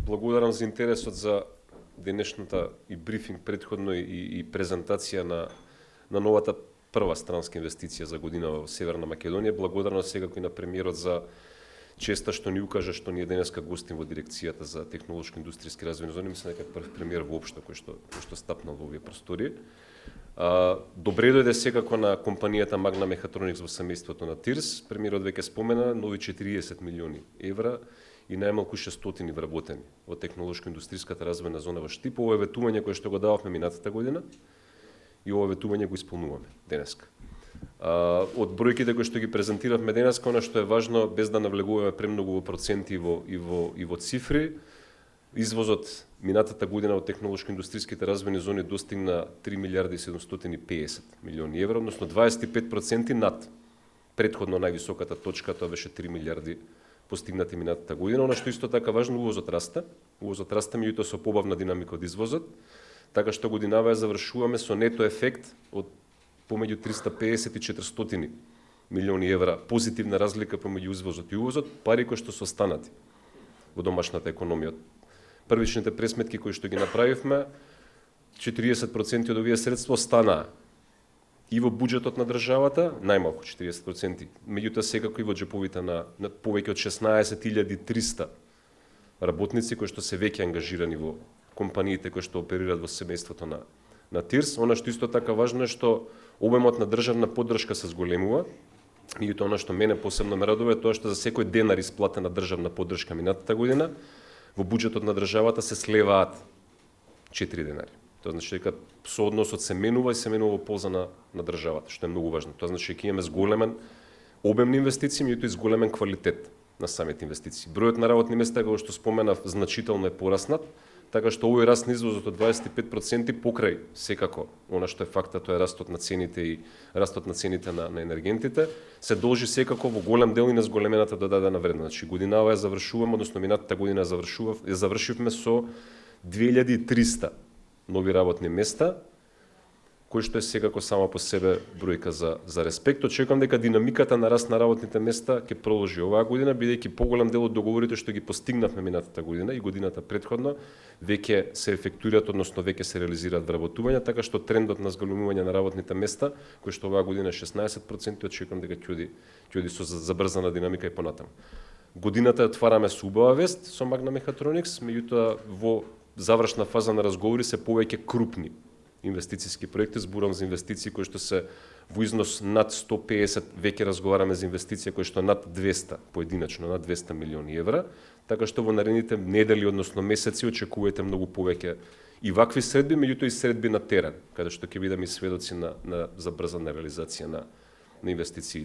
Благодарам за интересот за денешната и брифинг претходно и презентација на новата прва странска инвестиција за година во Северна Македонија. Благодарност секако и на премиерот за честа што ни укажа што ние денеска гостим во дирекцијата за технолошко-индустријски развојни зони. Мислам дека прв премиер воопшто кој што стапнал во овие простори. Добре дојде секако на компанијата Magna Mechatronics во семејството на ТИРС. Премиерот веќе спомена нови 40 милиони евра и најмалку 600 вработени во технолошко-индустријската развојна зона во Штип. Ова е ветување кое што го дававме минатата година и ова ветување го исполнуваме денеска. Од бројките кои што ги презентиравме денеска, она што е важно, без да навлегуваме премногу во проценти и во цифри, извозот минатата година во технолошко-индустријските развојни зони достигна 3 милиарди и 750 милиони евра, односно 25% над претходно највисоката точка, тоа беше 3 милиарди постигнати минатата година. Она што исто така важно, увозот расте. Увозот расте, меѓутоа со побавна динамика од извозот. Така што годинава ја завршуваме со нето ефект од помеѓу 350 и 400 милиони евра позитивна разлика помеѓу извозот и увозот, пари кои што се останати во домашната економија. Првичните пресметки кои што ги направивме, 40% од овие средства останаа и во буџетот на државата, најмалку 40%, меѓутоа секако и во џеповите на повеќе од 16.300 работници кои што се веќе ангажирани во компаниите кои што оперираат во семејството на ТИРС. Она што исто така важно е што обемот на државна поддршка се зголемува, меѓутоа она што мене посебно ме радува е тоа што за секој денар исплатена државна поддршка минатата година во буџетот на државата се слеваат 4 денари. Тоа значи дека соодносот се менува и се менува во полза на државата, што е многу важно. Тоа значи дека имаме зголемен обем на инвестиции, меѓутоа и зголемен квалитет на самите инвестиции. Бројот на работни места, како што споменав, значително е пораснат, така што овој раст на извозот од 25% покрај секако она што е факта, тоа е растот на цените и растот на цените на енергентите, се должи секако во голем дел и на зголемената додадена вредност. Значи годинава ја завршуваме, односно минатата година ја завршивме со 2300 нови работни места, кој што е секако само по себе бројка за респект. Очекувам дека динамиката на раст на работните места ќе продолжи оваа година, бидејќи поголем дел од договорите што ги постигнавме минатата година и годината претходно веќе се ефектуираат, односно веќе се реализираат вработувања, така што трендот на зголемување на работните места, кој што оваа година 16%, очекувам дека ќе оди со забрзана динамика и понатаму. Годината отвараме со убава вест со Magna Mechatronics, меѓутоа во завршна фаза на разговори се повеќе крупни инвестициски проекти, зборам за инвестиции кои што се во износ над 150, веќе разговараме за инвестиција кои што над 200, поединачно над 200 милиони евра, така што во наредните недели, односно месеци, очекувајте многу повеќе и вакви средби, меѓутоа и средби на терен, каде што ќе бидеме сведоци на забрзана реализација на инвестиции